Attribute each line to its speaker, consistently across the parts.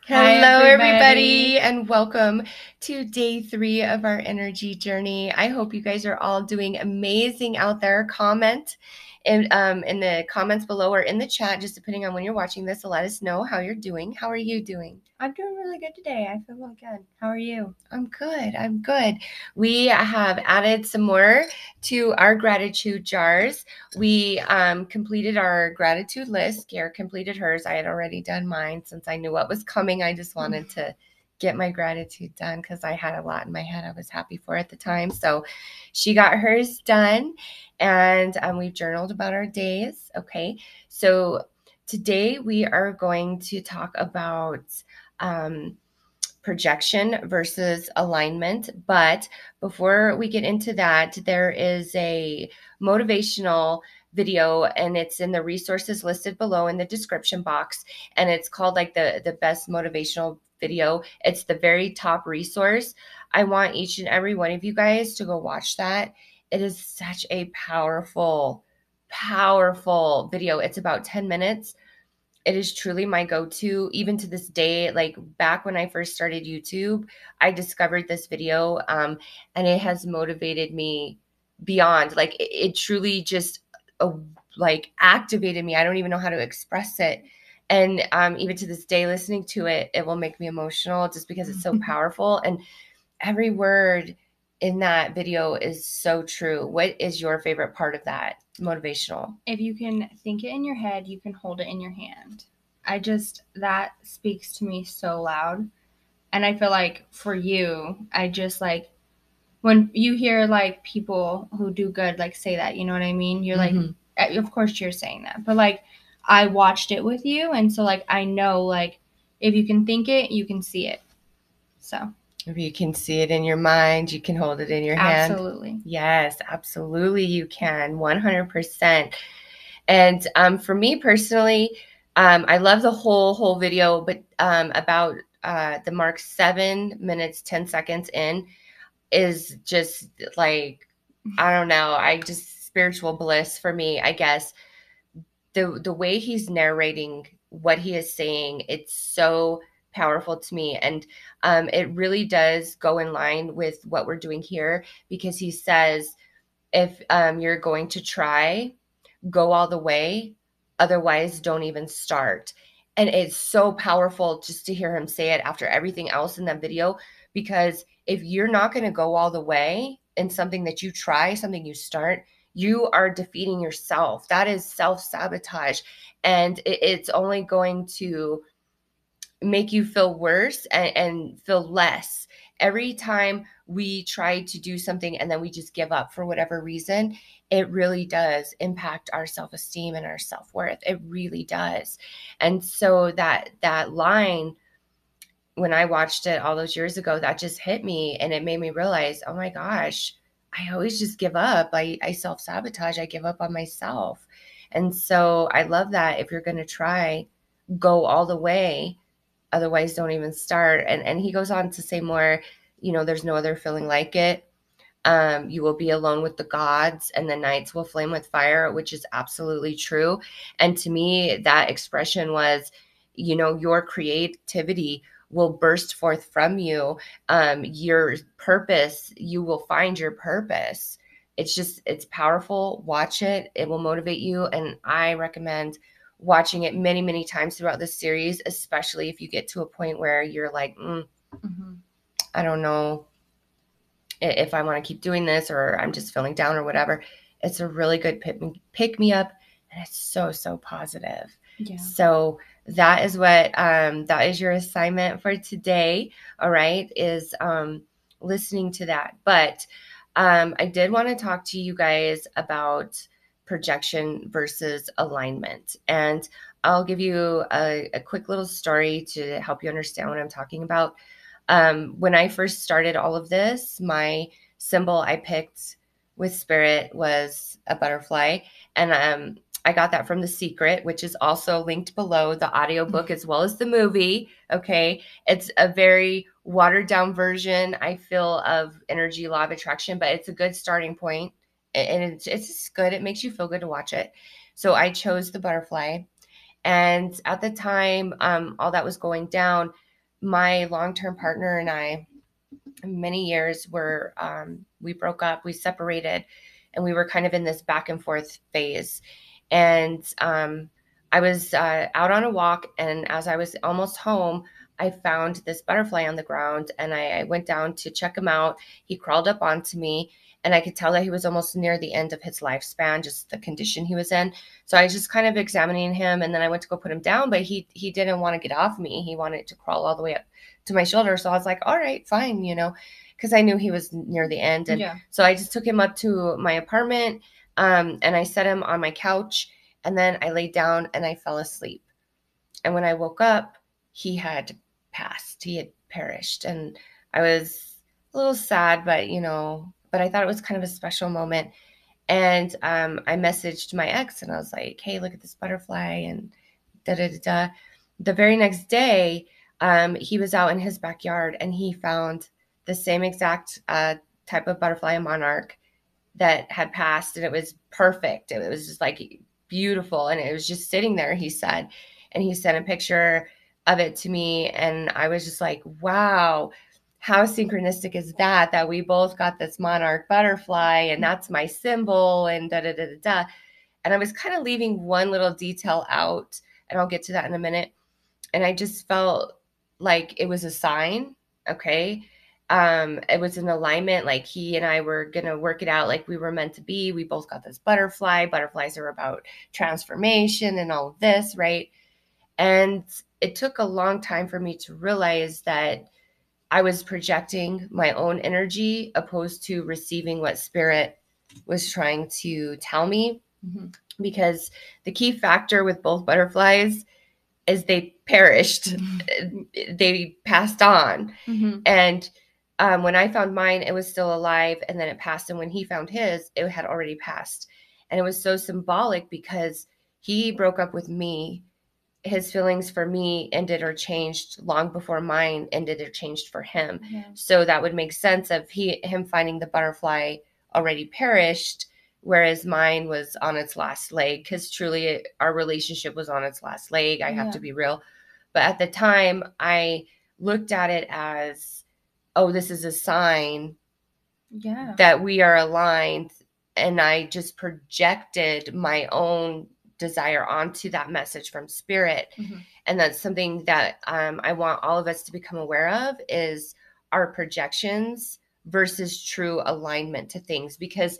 Speaker 1: Hi,
Speaker 2: Hello, everybody,
Speaker 1: everybody.
Speaker 2: and welcome to day 3 of our energy journey. I hope you guys are all doing amazing out there. Comment in the comments below or in the chat, just depending on when you're watching this, to let us know how you're doing. How are you doing?
Speaker 1: I'm doing really good today. I feel really good. How are you?
Speaker 2: I'm good. I'm good. We have added some more to our gratitude jars. We completed our gratitude list. Garrett completed hers. I had already done mine since I knew what was coming. I just wanted to get my gratitude done because I had a lot in my head I was happy for at the time. So she got hers done, and we've journaled about our days. Okay. So today we are going to talk about projection versus alignment. But before we get into that, there is a motivational video, and it's in the resources listed below in the description box, and it's called like the best motivational video. It's the very top resource. I want each and every one of you guys to go watch that. It is such a powerful video. It's about 10 minutes. It is truly my go-to even to this day. Like back when I first started YouTube, I discovered this video, and it has motivated me beyond. Like it truly just uh, like activated me. I don't even know how to express it. And even to this day, listening to it, it will make me emotional just because it's so powerful. And every word in that video is so true. What is your favorite part of that motivational?
Speaker 1: If you can think it in your head, you can hold it in your hand. That speaks to me so loud. And I feel like for you, I just like, when you hear like people who do good, like say that, you know what I mean? You're like,
Speaker 2: Mm-hmm.
Speaker 1: of course you're saying that. But like, I watched it with you. And so like, I know like, if you can think it, you can see it. So,
Speaker 2: If you can see it in your mind, you can hold it in your hand.
Speaker 1: absolutely.
Speaker 2: Yes, absolutely, you can. 100%. And for me personally, I love the whole video, but about the mark 7 minutes 10 seconds in is just like, I don't know. I just spiritual bliss for me, I guess. The way he's narrating what he is saying, it's so powerful to me. And it really does go in line with what we're doing here, because he says, if you're going to try, go all the way. Otherwise, don't even start. And it's so powerful just to hear him say it after everything else in that video, because if you're not going to go all the way in something that you try, something you start, you are defeating yourself. That is self sabotage. And it's only going to make you feel worse and feel less. Every time we try to do something and then we just give up for whatever reason, it really does impact our self-esteem and our self-worth. It really does. And so that line, when I watched it all those years ago, that just hit me, and it made me realize, oh my gosh, I always just give up. I self-sabotage. I give up on myself. And so I love that. If you're going to try, go all the way. Otherwise, don't even start. And he goes on to say more, there's no other feeling like it. You will be alone with the gods, and the nights will flame with fire, which is absolutely true. And to me, that expression was, your creativity will burst forth from you. Your purpose, you will find your purpose. It's powerful. Watch it. It will motivate you. And I recommend watching it many, many times throughout the series, especially if you get to a point where you're like,
Speaker 1: Mm-hmm.
Speaker 2: I don't know if I want to keep doing this, or I'm just feeling down or whatever. It's a really good pick me up, and it's so positive.
Speaker 1: Yeah.
Speaker 2: So that is your assignment for today. All right, is listening to that. But I did want to talk to you guys about projection versus alignment, and I'll give you a quick little story to help you understand what I'm talking about. When I first started all of this, my symbol I picked with spirit was a butterfly. And I got that from The Secret, which is also linked below, the audiobook as well as the movie. Okay. It's a very watered down version, I feel, of energy law of attraction, but it's a good starting point. And it's just good. It makes you feel good to watch it. So I chose the butterfly. And at the time, all that was going down, my long-term partner and I, many years were, we broke up, we separated, and we were kind of in this back and forth phase. And I was out on a walk, and as I was almost home, I found this butterfly on the ground, and I went down to check him out. He crawled up onto me, and I could tell that he was almost near the end of his lifespan, just the condition he was in. So I was just kind of examining him, and then I went to go put him down, but he didn't want to get off me. He wanted to crawl all the way up to my shoulder. So I was like, all right, fine, because I knew he was near the end. And so I just took him up to my apartment, and I set him on my couch, and then I laid down and I fell asleep. And when I woke up, he had passed. He had perished. And I was a little sad, but I thought it was kind of a special moment. And I messaged my ex and I was like, hey, look at this butterfly and da da da da. The very next day, he was out in his backyard and he found the same exact type of butterfly, a monarch, that had passed, and it was perfect. It was just like beautiful, and it was just sitting there, he said. And he sent a picture of it to me, and I was just like, wow, how synchronistic is that we both got this monarch butterfly, and that's my symbol, and da da da da da. And I was kind of leaving one little detail out, and I'll get to that in a minute. And I just felt like it was a sign, okay? It was an alignment, like he and I were gonna work it out like we were meant to be. We both got this butterfly. Butterflies are about transformation and all of this, right? And it took a long time for me to realize that I was projecting my own energy opposed to receiving what spirit was trying to tell me. Mm-hmm. Because the key factor with both butterflies is they perished. Mm-hmm. They passed on. Mm-hmm. And when I found mine, it was still alive, and then it passed. And when he found his, it had already passed. And it was so symbolic because he broke up with me. His feelings for me ended or changed long before mine ended or changed for him. Yeah. So that would make sense of him finding the butterfly already perished, whereas mine was on its last leg, because truly our relationship was on its last leg. I have to be real. But at the time, I looked at it as, oh, this is a sign that we are aligned. And I just projected my own desire onto that message from spirit. Mm-hmm. And that's something that I want all of us to become aware of, is our projections versus true alignment to things. Because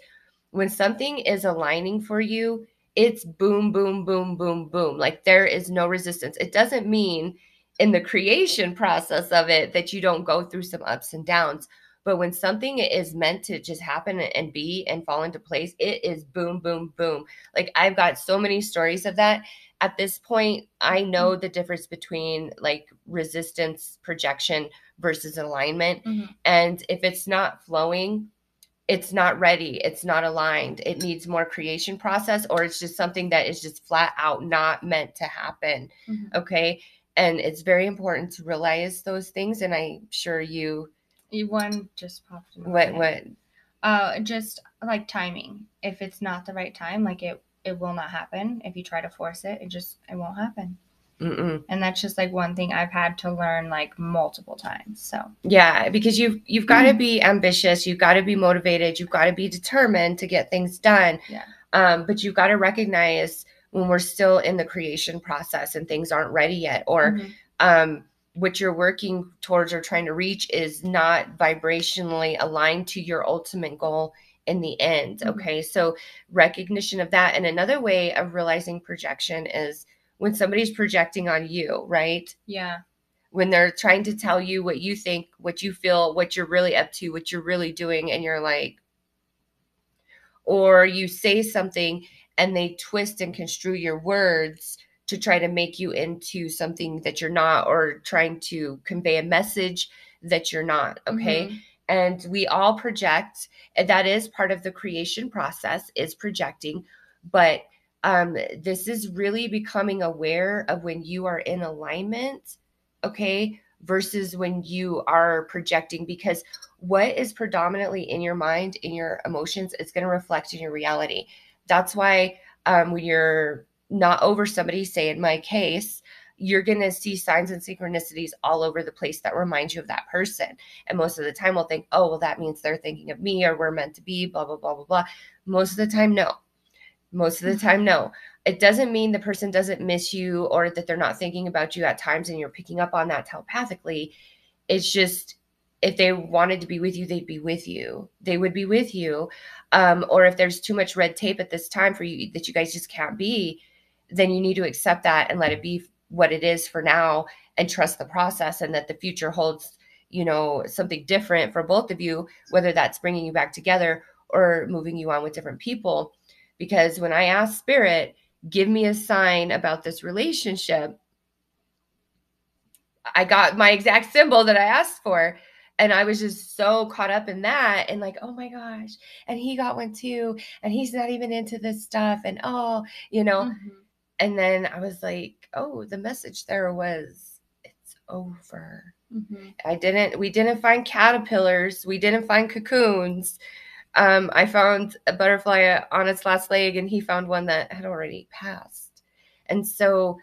Speaker 2: when something is aligning for you, it's boom, boom, boom, boom, boom. Like there is no resistance. It doesn't mean in the creation process of it that you don't go through some ups and downs. But when something is meant to just happen and be and fall into place, it is boom, boom, boom. Like I've got so many stories of that. At this point, I know the difference between like resistance, projection versus alignment. Mm-hmm. And if it's not flowing, it's not ready, it's not aligned, it needs more creation process, or it's just something that is just flat out not meant to happen. Mm-hmm. Okay. And it's very important to realize those things. And I'm sure
Speaker 1: one just popped in
Speaker 2: my head.
Speaker 1: Just like timing. If it's not the right time, like it will not happen. If you try to force it, it won't happen. Mm-mm. And that's just like one thing I've had to learn like multiple times. So
Speaker 2: yeah, because you've got to be ambitious, you've got to be motivated, you've got to be determined to get things done. Yeah. But you've got to recognize when we're still in the creation process and things aren't ready yet, or what you're working towards or trying to reach is not vibrationally aligned to your ultimate goal in the end. Okay. So recognition of that. And another way of realizing projection is when somebody's projecting on you, right?
Speaker 1: Yeah.
Speaker 2: When they're trying to tell you what you think, what you feel, what you're really up to, what you're really doing, and you're like, or you say something and they twist and construe your words to try to make you into something that you're not, or trying to convey a message that you're not. Okay. Mm-hmm. And we all project, and that is part of the creation process, is projecting. But this is really becoming aware of when you are in alignment, okay, versus when you are projecting, because what is predominantly in your mind, in your emotions, it's going to reflect in your reality. That's why when you're not over somebody, say in my case, you're going to see signs and synchronicities all over the place that remind you of that person. And most of the time we'll think, oh, well, that means they're thinking of me, or we're meant to be, blah, blah, blah, blah, blah. Most of the time, no. Most of the time, no. It doesn't mean the person doesn't miss you or that they're not thinking about you at times and you're picking up on that telepathically. It's just, if they wanted to be with you, they'd be with you. They would be with you. Or if there's too much red tape at this time for you that you guys just can't be, then you need to accept that and let it be what it is for now and trust the process, and that the future holds, something different for both of you, whether that's bringing you back together or moving you on with different people. Because when I asked Spirit, give me a sign about this relationship, I got my exact symbol that I asked for. And I was just so caught up in that and like, oh my gosh. And he got one too. And he's not even into this stuff. And and then I was like, oh, the message there was, it's over. We didn't find caterpillars. We didn't find cocoons. I found a butterfly on its last leg, and he found one that had already passed. And so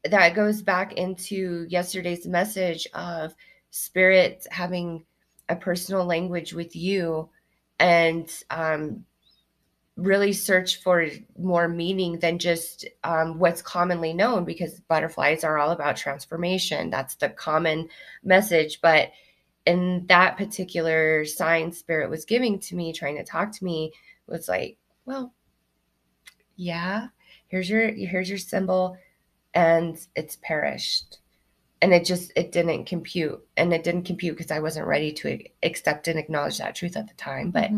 Speaker 2: that goes back into yesterday's message of Spirit having a personal language with you, and really search for more meaning than just what's commonly known, because butterflies are all about transformation. That's the common message. But in that particular sign Spirit was giving to me, trying to talk to me, was like, well, yeah, here's your symbol, and it's perished. And it didn't compute. And it didn't compute because I wasn't ready to accept and acknowledge that truth at the time. But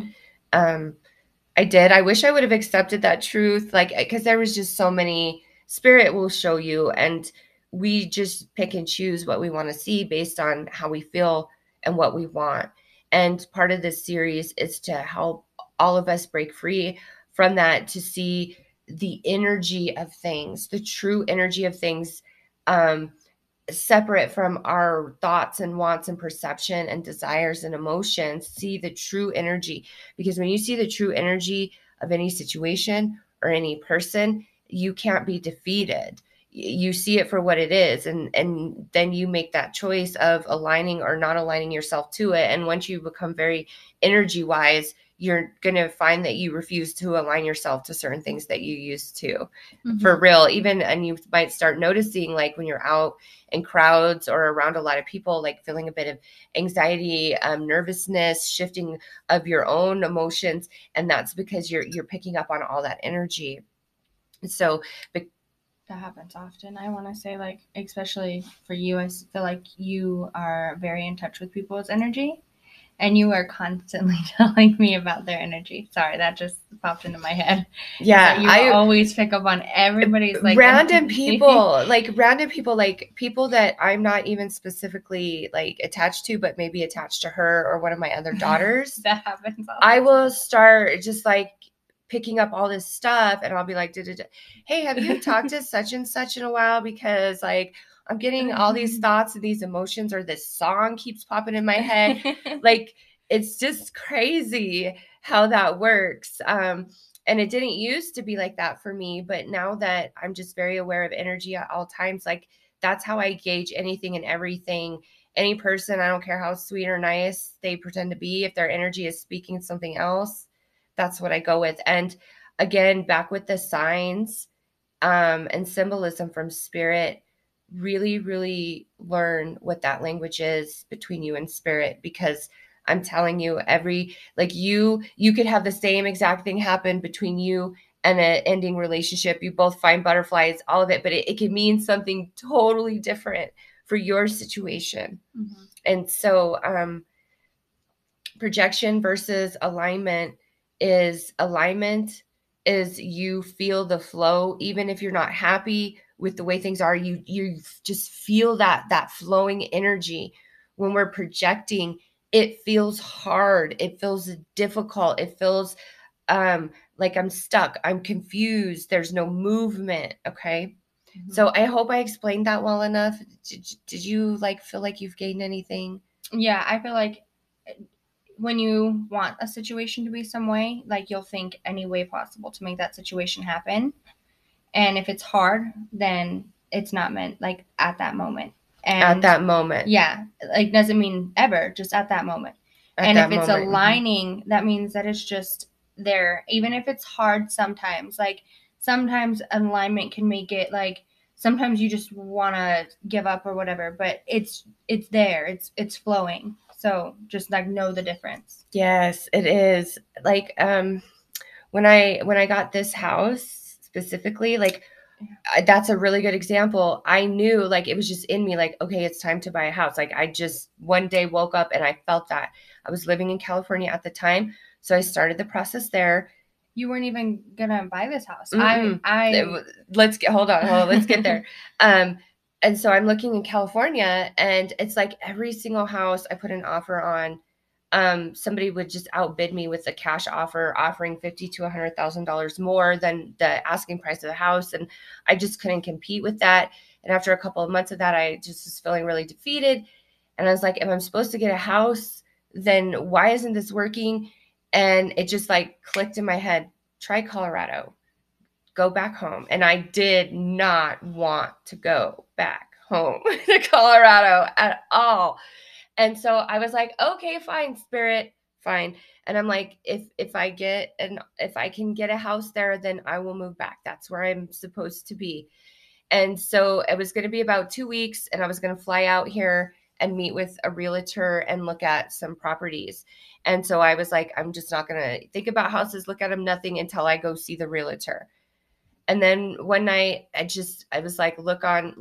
Speaker 2: I did. I wish I would have accepted that truth, because there was just so many. Spirit will show you, and we just pick and choose what we want to see based on how we feel and what we want. And part of this series is to help all of us break free from that, to see the energy of things, the true energy of things, separate from our thoughts and wants and perception and desires and emotions. See the true energy, because when you see the true energy of any situation or any person, you can't be defeated. You see it for what it is, and then you make that choice of aligning or not aligning yourself to it. And once you become very energy wise, you're going to find that you refuse to align yourself to certain things that you used to, for real. Even, and you might start noticing, like when you're out in crowds or around a lot of people, like feeling a bit of anxiety, nervousness, shifting of your own emotions. And that's because you're picking up on all that energy. So
Speaker 1: that happens often. I want to say, like, especially for you, I feel like you are very in touch with people's energy, and you are constantly telling me about their energy. Sorry, that just popped into my head.
Speaker 2: Yeah,
Speaker 1: I always pick up on everybody's
Speaker 2: random people, like people that I'm not even specifically like attached to, but maybe attached to her or one of my other daughters.
Speaker 1: That happens.
Speaker 2: I will start just like picking up all this stuff, and I'll be like, hey, have you talked to such and such in a while? Because like I'm getting all these thoughts and these emotions, or this song keeps popping in my head. Like, it's just crazy how that works. And it didn't used to be like that for me, but now that I'm just very aware of energy at all times, like that's how I gauge anything and everything. Any person, I don't care how sweet or nice they pretend to be, if their energy is speaking something else, that's what I go with. And again, back with the signs and symbolism from Spirit, really, really learn what that language is between you and Spirit, because I'm telling you, you could have the same exact thing happen between you and an ending relationship. You both find butterflies, all of it, but it can mean something totally different for your situation. And so projection versus alignment is you feel the flow, even if you're not happy with the way things are, you just feel that flowing energy. When we're projecting, it feels hard, it feels difficult, it feels like I'm stuck, I'm confused, there's no movement. Okay. So I hope I explained that well enough. Did you like feel like you've gained anything?
Speaker 1: Yeah, I feel like when you want a situation to be some way, like you'll think any way possible to make that situation happen. And if it's hard, then it's not meant like at that moment.
Speaker 2: At
Speaker 1: And
Speaker 2: that moment.
Speaker 1: yeah, like doesn't mean ever, just at that moment.
Speaker 2: At
Speaker 1: And
Speaker 2: that
Speaker 1: if it's
Speaker 2: moment.
Speaker 1: aligning, that means that it's just there. Even if it's hard sometimes, like sometimes alignment can make it like sometimes you just want to give up or whatever, but it's there. It's flowing. So just like know the difference.
Speaker 2: Yes, it is. Like when I got this house specifically, like that's a really good example. I knew like it was just in me like, okay, it's time to buy a house. Like I just one day woke up and I felt that. I was living in California at the time, so I started the process there.
Speaker 1: You weren't even gonna buy this house.
Speaker 2: Mm-mm.
Speaker 1: I
Speaker 2: Let's get hold on, let's get there. Um and so I'm looking in California and it's like every single house I put an offer on, somebody would just outbid me with a cash offer, offering $50,000 to $100,000 more than the asking price of the house, and I just couldn't compete with that. And after a couple of months of that, I just was feeling really defeated. And I was like, if I'm supposed to get a house, then why isn't this working? And it just like clicked in my head. Try Colorado. Go back home. And I did not want to go back home to Colorado at all. And so I was like, okay, fine, spirit, fine. And I'm like, if I can get a house there, then I will move back. That's where I'm supposed to be. And so it was going to be about 2 weeks, and I was going to fly out here and meet with a realtor and look at some properties. And so I was like, I'm just not going to think about houses, look at them, nothing until I go see the realtor. And then one night I was like, look on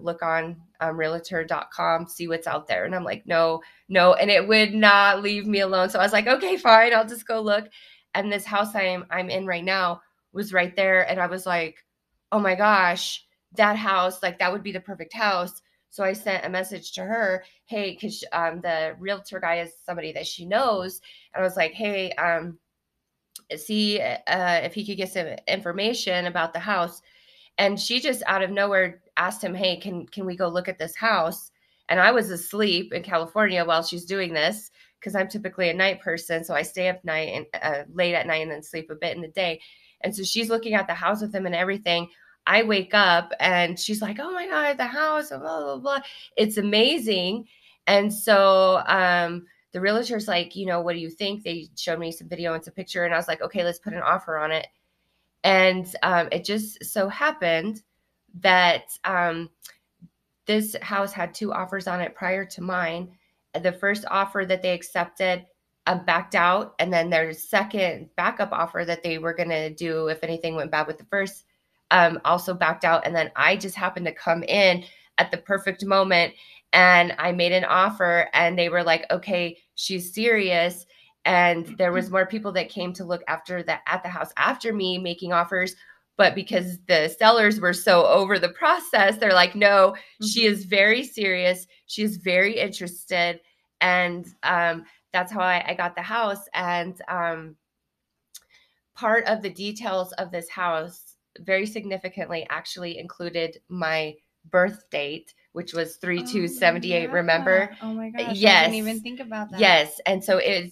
Speaker 2: realtor.com, see what's out there. And I'm like, no, no. And it would not leave me alone. So I was like, okay, fine. I'll just go look. And this house I'm in right now was right there. And I was like, oh my gosh, that house, like that would be the perfect house. So I sent a message to her, hey, because the realtor guy is somebody that she knows. And I was like, hey, see if he could get some information about the house. And she just out of nowhere asked him, hey, can we go look at this house? And I was asleep in California while she's doing this because I'm typically a night person, so I stay up night and late at night and then sleep a bit in the day. And so she's looking at the house with him and everything. I wake up and she's like, oh my god, the house, blah blah blah, it's amazing. And so the realtor's like, what do you think? They showed me some video and some picture, and I was like, okay, let's put an offer on it. And it just so happened that this house had two offers on it prior to mine. The first offer that they accepted backed out, and then their second backup offer that they were going to do if anything went bad with the first also backed out. And then I just happened to come in at the perfect moment, and I made an offer, and they were like, okay, she's serious. And there was more people that came to look after that at the house after me making offers, but because the sellers were so over the process, they're like, no, she is very serious, she is very interested. And that's how I got the house. And part of the details of this house very significantly actually included my birth date, which was 3/2/78.
Speaker 1: yeah.
Speaker 2: Remember?
Speaker 1: Oh my gosh, I didn't even
Speaker 2: Yes.
Speaker 1: think about that.
Speaker 2: Yes. And so it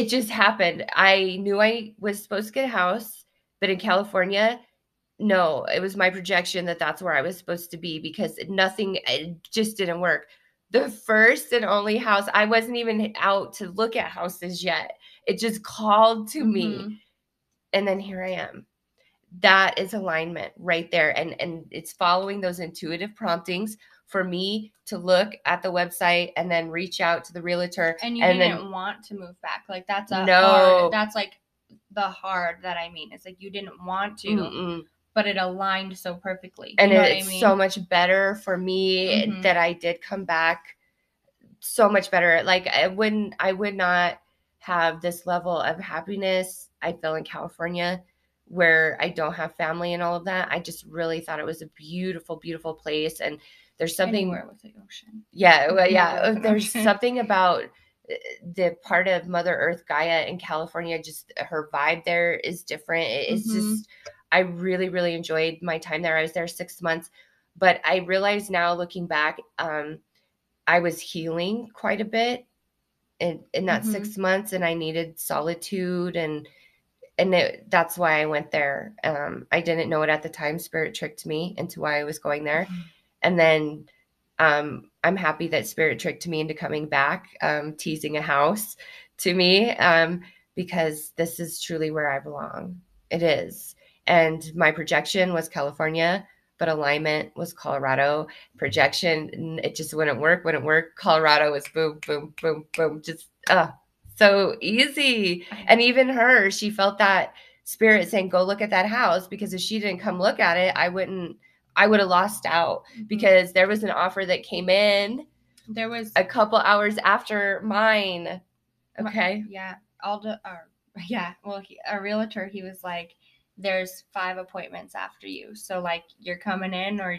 Speaker 2: just happened. I knew I was supposed to get a house, but in California, no, it was my projection that that's where I was supposed to be, because it just didn't work. The first and only house, I wasn't even out to look at houses yet. It just called to me. And then here I am. That is alignment right there. And it's following those intuitive promptings for me to look at the website and then reach out to the realtor.
Speaker 1: And you didn't want to move back. Like that's
Speaker 2: No.
Speaker 1: that's like the hard that I mean. It's like you didn't want to,
Speaker 2: Mm-mm.
Speaker 1: but it aligned so perfectly.
Speaker 2: And
Speaker 1: You know what I
Speaker 2: it's
Speaker 1: mean?
Speaker 2: so much better for me that I did come back. So much better. Like I would not have this level of happiness I feel in California, where I don't have family and all of that. I just really thought it was a beautiful, beautiful place. And there's something
Speaker 1: anywhere with the ocean.
Speaker 2: Yeah, well, yeah.
Speaker 1: Anywhere with an
Speaker 2: There's
Speaker 1: ocean.
Speaker 2: something about the part of Mother Earth Gaia in California, just her vibe there is different. It's just, I really, really enjoyed my time there. I was there 6 months, but I realize now looking back, I was healing quite a bit in that 6 months, and I needed solitude. And that's why I went there. I didn't know it at the time. Spirit tricked me into why I was going there. And then I'm happy that Spirit tricked me into coming back, teasing a house to me, because this is truly where I belong. It is. And my projection was California, but alignment was Colorado. Projection, it just wouldn't work. Colorado was boom, boom, boom, boom. Just, so easy. And even her, she felt that Spirit saying, go look at that house, because if she didn't come look at it, I would have lost out, because there was an offer that came in.
Speaker 1: There was
Speaker 2: a couple hours after mine. Okay.
Speaker 1: Yeah. Well, a realtor, he was like, there's 5 appointments after you. So like you're coming in or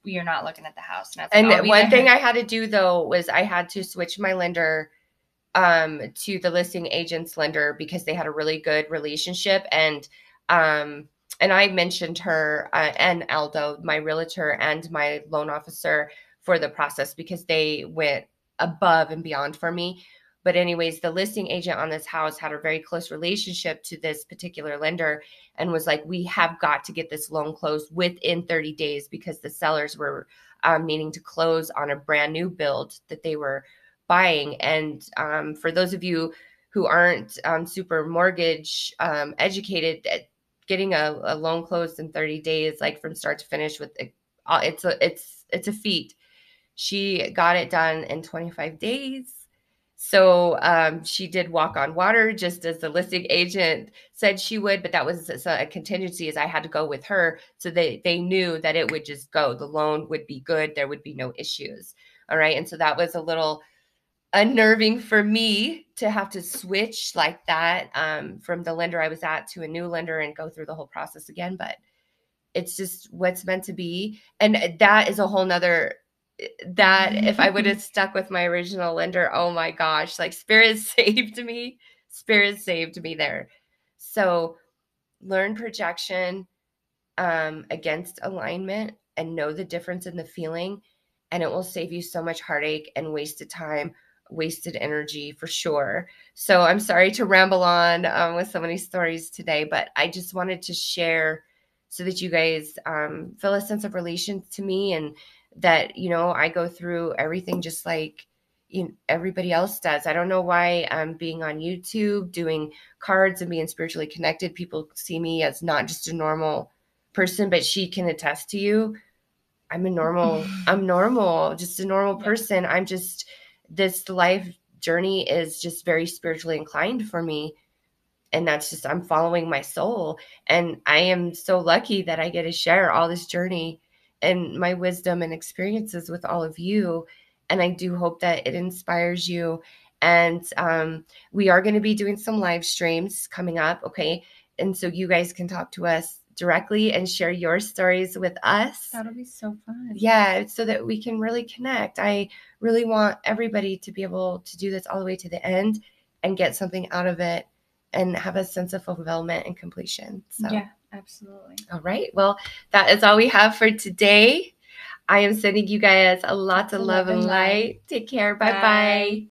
Speaker 1: you're not looking at the house.
Speaker 2: And one thing I had to do though was I had to switch my lender to the listing agent's lender, because they had a really good relationship. And I mentioned her and Aldo, my realtor, and my loan officer for the process, because they went above and beyond for me. But anyways, the listing agent on this house had a very close relationship to this particular lender and was like, we have got to get this loan closed within 30 days, because the sellers were needing to close on a brand new build that they were buying. And for those of you who aren't super mortgage educated, getting a loan closed in 30 days, like from start to finish, with it's a feat. She got it done in 25 days. So she did walk on water, just as the listing agent said she would, but that was a contingency, as I had to go with her, so they knew that it would just go. The loan would be good. There would be no issues. All right. And so that was a little unnerving for me to have to switch like that from the lender I was at to a new lender and go through the whole process again. But it's just what's meant to be. And that is a whole nother, that if I would have stuck with my original lender, oh my gosh, like Spirit saved me there. So learn projection against alignment, and know the difference in the feeling, and it will save you so much heartache and wasted time, wasted energy, for sure. So I'm sorry to ramble on with so many stories today, but I just wanted to share so that you guys feel a sense of relation to me, and that, I go through everything just like everybody else does. I don't know why being on YouTube, doing cards and being spiritually connected, people see me as not just a normal person, but she can attest to you. I'm normal, just a normal person. I'm just, this life journey is just very spiritually inclined for me. And that's just, I'm following my soul. And I am so lucky that I get to share all this journey and my wisdom and experiences with all of you. And I do hope that it inspires you. And we are going to be doing some live streams coming up. Okay. And so you guys can talk to us directly and share your stories with us.
Speaker 1: That'll be so fun.
Speaker 2: Yeah, so that we can really connect. I really want everybody to be able to do this all the way to the end and get something out of it and have a sense of fulfillment and completion. So,
Speaker 1: yeah, absolutely.
Speaker 2: All right. Well, that is all we have for today. I am sending you guys a lot of love and light. Take care. Bye-bye.